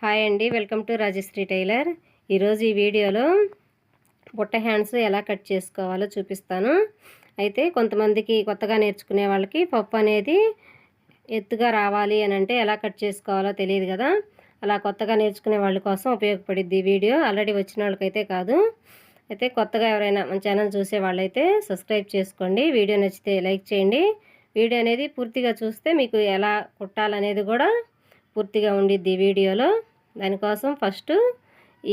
Hi అండి, welcome to Rajshri tailor. ఈరోజు ఈ వీడియోలో బుట్ట హ్యాండ్స్ ఎలా కట్ చేసుకోవాలో చూపిస్తాను. అయితే కొంతమందికి కొత్తగా నేర్చుకునే వాళ్ళకి పప్పు అనేది ఎత్తుగా రావాలి అని అంటే ఎలా కట్ చేసుకోవాలో తెలియదు కదా. అలా కొత్తగా నేర్చుకునే వాళ్ళ కోసం ఉపయోగపడిద్ది ఈ వీడియో. ఆల్రెడీ వచ్చిన వాళ్ళకైతే కాదు. అయితే కొత్తగా ఎవరైనా మన ఛానల్ చూసే వాళ్ళైతే సబ్స్క్రైబ్ చేసుకోండి. వీడియో నచ్చితే లైక్ చేయండి. వీడియో అనేది పూర్తిగా చూస్తే మీకు ఎలా కుట్టాలనేది కూడా పూర్తిగా ఉండిద్ది ఈ వీడియోలో. దానికోసం ఫస్ట్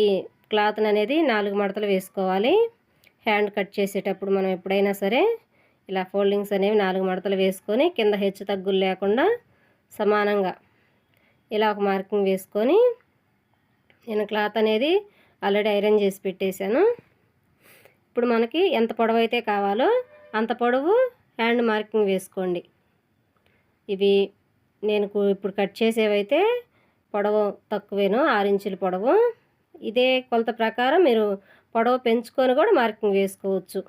ఈ క్లాత్ని అనేది 4 మడతలు వేసుకోవాలి. హ్యాండ్ కట్ చేసేటప్పుడు మనం ఎప్పుడైనా సరే ఇలా ఫోల్డింగ్స్ అనేవి 4 మడతలు వేసుకొని కింద హెచ్చు తగ్గులు లేకుండా సమానంగా ఇలా ఒక మార్కింగ్ వేసుకొని, నేను క్లాత్ అనేది ఆల్రెడీ ఐరన్ చేసి పెట్టేశాను. ఇప్పుడు మనకి ఎంత పొడవు అయితే కావాలో అంత పొడవు హ్యాండ్ మార్కింగ్ వేసుకోండి. ఇవి నేను ఇప్పుడు కట్ చేసేవైతే పొడవు తక్కువేను, 6 ఇంచుల పొడవు. ఇదే కొలత ప్రకారం మీరు పొడవు పెంచుకొని కూడా మార్కింగ్ వేసుకోవచ్చు.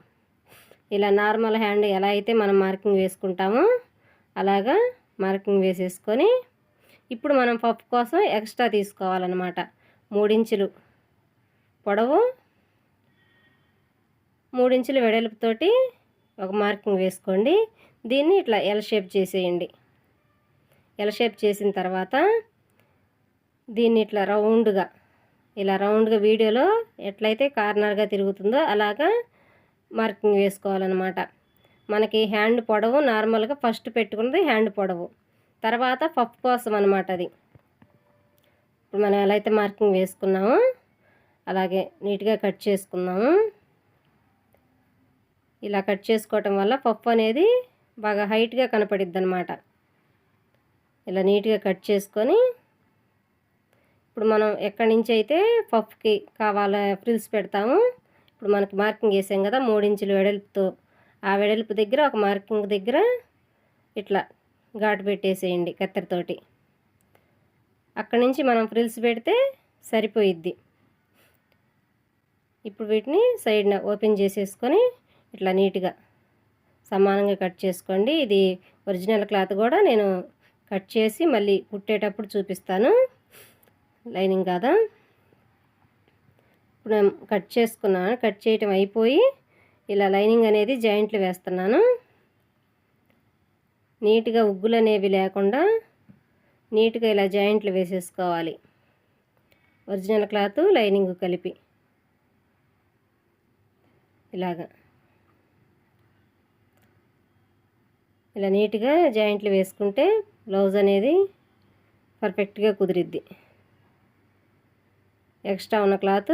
ఇలా నార్మల్ హ్యాండ్ ఎలా అయితే మనం మార్కింగ్ వేసుకుంటామో అలాగా మార్కింగ్ వేసేసుకొని, ఇప్పుడు మనం పప్పు కోసం ఎక్స్ట్రా తీసుకోవాలన్నమాట. 3 ఇంచులు పొడవు, 3 ఇంచుల వెడల్పుతోటి ఒక మార్కింగ్ వేసుకోండి. దీన్ని ఇట్లా ఎల్ షేప్ చేసేయండి. ఎల్ షేప్ చేసిన తర్వాత దీన్ని ఇట్లా రౌండ్గా వీడియోలో ఎట్లయితే కార్నర్గా తిరుగుతుందో అలాగా మార్కింగ్ వేసుకోవాలన్నమాట. మనకి హ్యాండ్ పొడవు నార్మల్గా ఫస్ట్ పెట్టుకున్నది హ్యాండ్ పొడవు, తర్వాత పప్పు కోసం అన్నమాట. అది ఇప్పుడు మనం ఎలా అయితే మార్కింగ్ వేసుకున్నామో అలాగే నీట్గా కట్ చేసుకున్నాము. ఇలా కట్ చేసుకోవటం వల్ల పప్పు అనేది బాగా హైట్గా కనపడిద్ది అన్నమాట. ఇలా నీట్గా కట్ చేసుకొని, ఇప్పుడు మనం ఎక్కడి నుంచి అయితే పప్పుకి కావాలో ఫ్రిల్స్ పెడతాము, ఇప్పుడు మనకి మార్కింగ్ వేసాం కదా 3 ఇంచుల వెడల్పుతో, ఆ వెడల్పు దగ్గర ఒక మార్కింగ్ దగ్గర ఇట్లా ఘాటు పెట్టేసేయండి కత్తెరతోటి. అక్కడి నుంచి మనం ఫ్రిల్స్ పెడితే సరిపోయిద్ది. ఇప్పుడు వీటిని సైడ్న ఓపెన్ చేసేసుకొని ఇట్లా నీట్గా సమానంగా కట్ చేసుకోండి. ఇది ఒరిజినల్ క్లాత్ కూడా నేను కట్ చేసి మళ్ళీ కుట్టేటప్పుడు చూపిస్తాను, లైనింగ్ కాదా. ఇప్పుడు నేను కట్ చేసుకున్నాను. కట్ చేయటం అయిపోయి ఇలా లైనింగ్ అనేది జాయింట్లు వేస్తున్నాను. నీట్గా ఉగ్గులు అనేవి లేకుండా నీట్గా ఇలా జాయింట్లు వేసేసుకోవాలి, ఒరిజినల్ క్లాత్ లైనింగ్ కలిపి ఇలాగా. ఇలా నీట్గా జాయింట్లు వేసుకుంటే బ్లౌజ్ అనేది పర్ఫెక్ట్గా కుదిరిద్ది. ఎక్స్ట్రా ఉన్న క్లాత్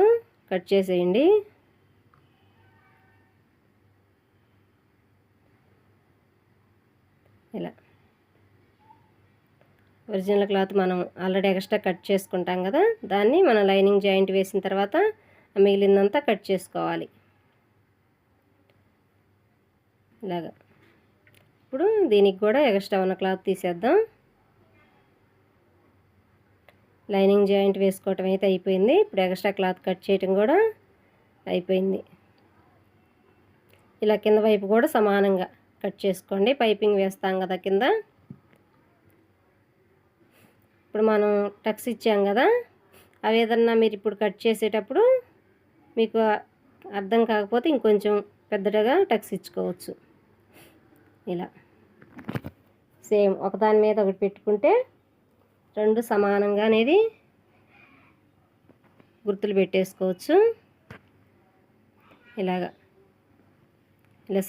కట్ చేసేయండి. ఇలా ఒరిజినల్ క్లాత్ మనం ఆల్రెడీ ఎక్స్ట్రా కట్ చేసుకుంటాం కదా, దాన్ని మనం లైనింగ్ జాయింట్ వేసిన తర్వాత మిగిలిందంతా కట్ చేసుకోవాలి ఇలాగా. ఇప్పుడు దీనికి కూడా ఎక్స్ట్రా ఉన్న క్లాత్ తీసేద్దాం. లైనింగ్ జాయింట్ వేసుకోవటం అయితే అయిపోయింది. ఇప్పుడు ఎక్స్ట్రా క్లాత్ కట్ చేయటం కూడా అయిపోయింది. ఇలా కింద వైపు కూడా సమానంగా కట్ చేసుకోండి, పైపింగ్ వేస్తాం కదా కింద. ఇప్పుడు మనం టక్స్ ఇచ్చాం కదా, అవి ఏదన్నా మీరు ఇప్పుడు కట్ చేసేటప్పుడు మీకు అర్థం కాకపోతే ఇంకొంచెం పెద్దగా టక్స్ ఇచ్చుకోవచ్చు. ఇలా సేమ్ ఒకదాని మీద ఒకటి పెట్టుకుంటే రెండు సమానంగా అనేది గుర్తులు పెట్టేసుకోవచ్చు. ఇలా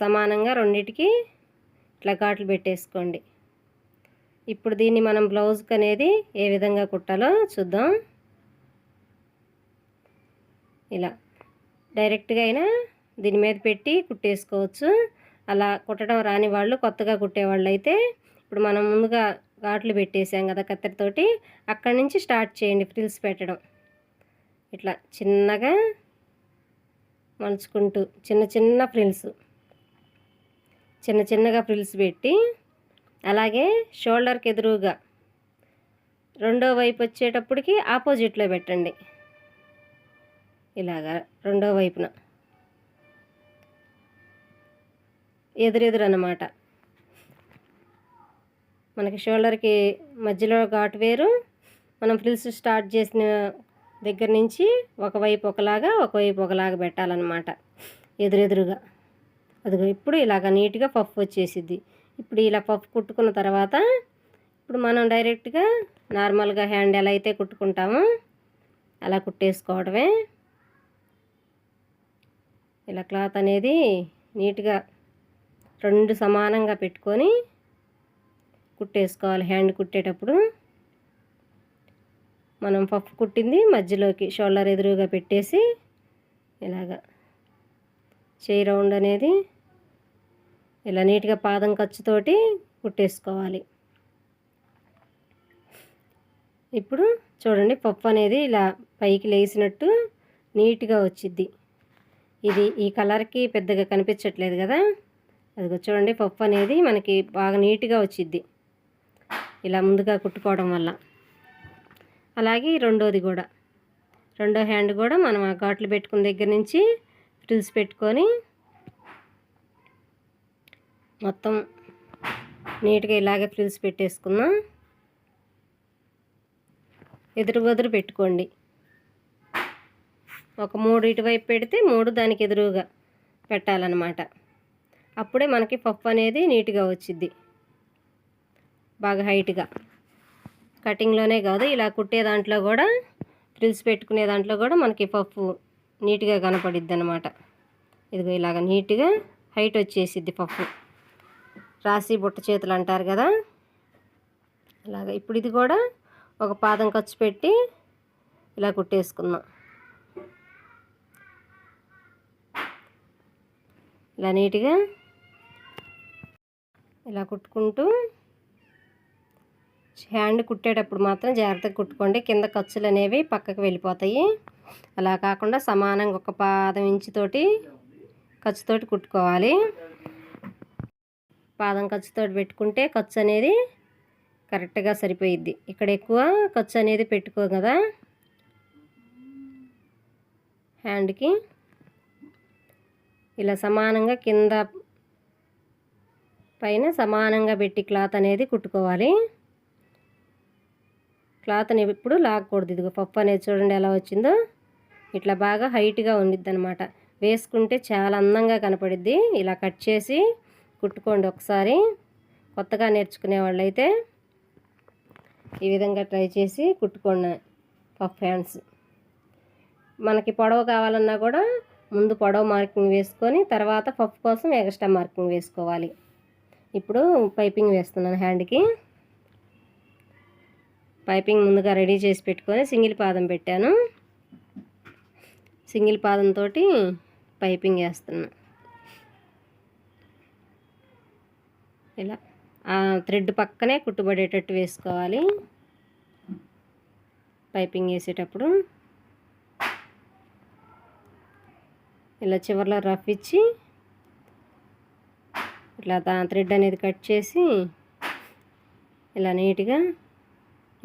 సమానంగా రెండిటికి ఇట్లా ఘాట్లు పెట్టేసుకోండి. ఇప్పుడు దీన్ని మనం బ్లౌజ్కి అనేది ఏ విధంగా కుట్టాలో చూద్దాం. ఇలా డైరెక్ట్గా అయినా దీని మీద పెట్టి కుట్టేసుకోవచ్చు. అలా కుట్టడం రాని వాళ్ళు, కొత్తగా కుట్టేవాళ్ళు అయితే ఇప్పుడు మనం ముందుగా ఘాట్లు పెట్టేసాం కదా కత్తెరతోటి, అక్కడి నుంచి స్టార్ట్ చేయండి ఫ్రిల్స్ పెట్టడం. ఇట్లా చిన్నగా మలుచుకుంటూ చిన్నగా ఫ్రిల్స్ పెట్టి, అలాగే షోల్డర్కి ఎదురుగా రెండో వైపు వచ్చేటప్పటికి ఆపోజిట్లో పెట్టండి. ఇలాగా రెండో వైపున ఎదురెదురు అన్నమాట. మనకి షోల్డర్కి మధ్యలో ఘాటు వేరు, మనం ఫ్రిల్స్ స్టార్ట్ చేసిన దగ్గర నుంచి ఒకవైపు ఒకలాగా పెట్టాలన్నమాట, ఎదురెదురుగా. అదిగో ఇప్పుడు ఇలాగ నీట్గా పఫ్ వచ్చేసిద్ది. ఇప్పుడు ఇలా పఫ్ కుట్టుకున్న తర్వాత ఇప్పుడు మనం డైరెక్ట్గా నార్మల్గా హ్యాండ్ ఎలా అయితే కుట్టుకుంటామో అలా కుట్టేసుకోవడమే. ఇలా క్లాత్ అనేది నీట్గా 2 సమానంగా పెట్టుకొని కుట్టేసుకోవాలి. హ్యాండ్ కుట్టేటప్పుడు మనం పఫ్ కుట్టింది మధ్యలోకి షోల్డర్ ఎదురుగా పెట్టేసి ఇలాగా చేయి రౌండ్ అనేది ఇలా నీట్గా పాదం ఖర్చుతోటి కుట్టేసుకోవాలి. ఇప్పుడు చూడండి, పఫ్ అనేది ఇలా పైకి లేసినట్టు నీట్గా వచ్చిద్ది. ఇది ఈ కలర్కి పెద్దగా కనిపించట్లేదు కదా, అదిగో చూడండి, పఫ్ అనేది మనకి బాగా నీట్గా వచ్చిద్ది ఇలా ముందుగా కుట్టుకోవడం వల్ల. అలాగే రెండో హ్యాండ్ కూడా మనం ఆ ఘాట్లు పెట్టుకున్న దగ్గర నుంచి ఫ్రిల్స్ పెట్టుకొని మొత్తం నీట్గా ఇలాగే ఫ్రిల్స్ పెట్టేసుకుందాం. ఎదురు పెట్టుకోండి. ఒక 3 ఇటువైపు పెడితే 3 దానికి ఎదురుగా పెట్టాలన్నమాట. అప్పుడే మనకి పఫ్ అనేది నీట్గా వచ్చిద్ది, బాగా హైట్గా. కటింగ్లోనే కాదు, ఇలా కుట్టే దాంట్లో కూడా, ఫ్రిల్స్ పెట్టుకునే దాంట్లో కూడా మనకి పఫ్ నీట్గా కనపడిద్ది అన్నమాట. ఇదిగో ఇలాగ నీట్గా హైట్ వచ్చేసిద్ది పఫ్. రాసి బుట్ట చేతులు అంటారు కదా, అలాగ. ఇప్పుడు ఇది కూడా ఒక పాదం ఖర్చు పెట్టి ఇలా కుట్టేసుకుందాం. ఇలా నీట్గా ఇలా కుట్టుకుంటూ హ్యాండ్ కుట్టేటప్పుడు మాత్రం జాగ్రత్తగా కుట్టుకోండి, కింద ఖర్చులు అనేవి పక్కకు వెళ్ళిపోతాయి. అలా కాకుండా సమానంగా ఒక పాదం ఇంచుతోటి ఖర్చుతోటి కుట్టుకోవాలి. పాదం ఖర్చుతోటి పెట్టుకుంటే ఖర్చు అనేది కరెక్ట్గా సరిపోయిద్ది. ఇక్కడ ఎక్కువ ఖర్చు అనేది పెట్టుకో కదా హ్యాండ్కి. ఇలా సమానంగా కింద పైన సమానంగా పెట్టి క్లాత్ అనేది కుట్టుకోవాలి. క్లాత్ని ఇప్పుడు లాగకూడదు. ఇదిగో పఫ్ అనేది చూడండి ఎలా వచ్చిందో, ఇట్లా బాగా హైట్గా ఉండిద్ది అనమాట. వేసుకుంటే చాలా అందంగా కనపడిద్ది. ఇలా కట్ చేసి కుట్టుకోండి ఒకసారి. కొత్తగా నేర్చుకునే వాళ్ళైతే ఈ విధంగా ట్రై చేసి కుట్టుకోండి పఫ్ హ్యాండ్స్. మనకి పొడవు కావాలన్నా కూడా ముందు పొడవు మార్కింగ్ వేసుకొని తర్వాత పఫ్ కోసం ఎక్స్ట్రా మార్కింగ్ వేసుకోవాలి. ఇప్పుడు పైపింగ్ వేస్తున్నాను హ్యాండ్కి. పైపింగ్ ముందుగా రెడీ చేసి పెట్టుకొని సింగిల్ పాదం పెట్టాను. సింగిల్ పాదంతో పైపింగ్ వేస్తున్నా. ఇలా ఆ థ్రెడ్ పక్కనే కుట్టుబడేటట్టు వేసుకోవాలి పైపింగ్ వేసేటప్పుడు. ఇలా చివర్లో రఫ్ ఇచ్చి ఇట్లా థ్రెడ్ అనేది కట్ చేసి ఇలా నీట్గా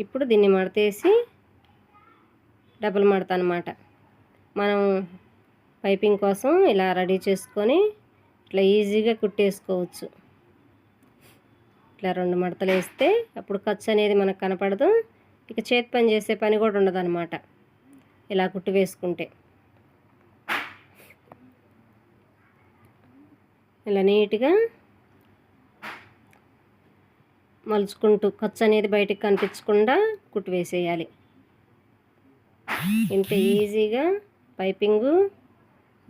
ఇప్పుడు దీన్ని మడతేసి డబుల్ మడత అన్నమాట. మనం పైపింగ్ కోసం ఇలా రెడీ చేసుకొని ఇట్లా ఈజీగా కుట్టేసుకోవచ్చు. ఇట్లా 2 మడతలు వేస్తే అప్పుడు ఖర్చు అనేది మనకు కనపడదు. ఇక చేతి పని చేసే పని కూడా ఉండదు అన్నమాట ఇలా కుట్టు వేసుకుంటే. ఇలా నీట్గా మలుచుకుంటూ ఖర్చు అనేది బయటికి కనిపించకుండా కుట్టు వేసేయాలి. ఇంత ఈజీగా పైపింగు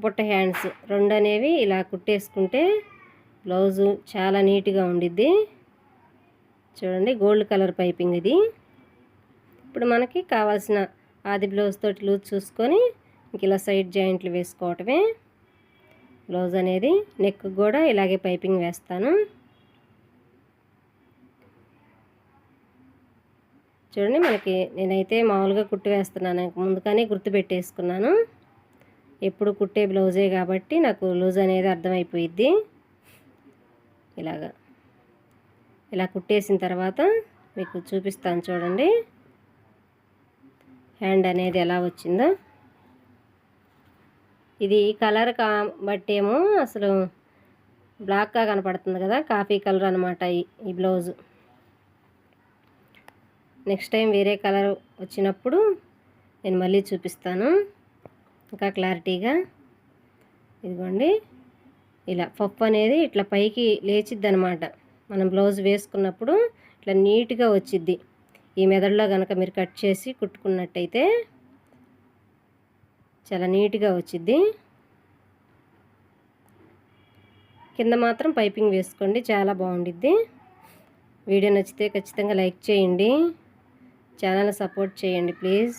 బుట్ట హ్యాండ్స్ 2 అనేవి ఇలా కుట్టేసుకుంటే బ్లౌజు చాలా నీట్గా ఉండిద్ది. చూడండి, గోల్డ్ కలర్ పైపింగ్ ఇది. ఇప్పుడు మనకి కావాల్సిన ఆది బ్లౌజ్ తోటి లూజ్ చూసుకొని ఇంక ఇలా సైడ్ జాయింట్లు వేసుకోవటమే. బ్లౌజ్ అనేది నెక్ కూడా ఇలాగే పైపింగ్ వేస్తాను. చూడండి, మనకి నేనైతే మామూలుగా కుట్టు వేస్తున్నాను, ముందుగానే గుర్తు పెట్టేసుకున్నాను. ఎప్పుడు కుట్టే బ్లౌజే కాబట్టి నాకు లూజ్ అనేది అర్థమైపోయిద్ది. ఇలా కుట్టేసిన తర్వాత మీకు చూపిస్తాను చూడండి హ్యాండ్ అనేది ఎలా వచ్చిందో. ఇది కలర్ కాబట్టి ఏమో అసలు బ్లాక్గా కనపడుతుంది కదా, కాఫీ కలర్ అనమాట ఈ బ్లౌజు. నెక్స్ట్ టైం వేరే కలర్ వచ్చినప్పుడు నేను మళ్ళీ చూపిస్తాను ఇంకా క్లారిటీగా. ఇదిగోండి, ఇలా పప్పు అనేది ఇట్లా పైకి లేచిద్ది అనమాట. మనం బ్లౌజ్ వేసుకున్నప్పుడు ఇట్లా నీట్గా వచ్చిద్ది. ఈ మెదడులో కనుక మీరు కట్ చేసి కుట్టుకున్నట్టయితే చాలా నీట్గా వచ్చిద్ది. కింద మాత్రం పైపింగ్ వేసుకోండి, చాలా బాగుండిద్ది. వీడియో నచ్చితే ఖచ్చితంగా లైక్ చేయండి, ఛానల్ సపోర్ట్ చేయండి ప్లీజ్.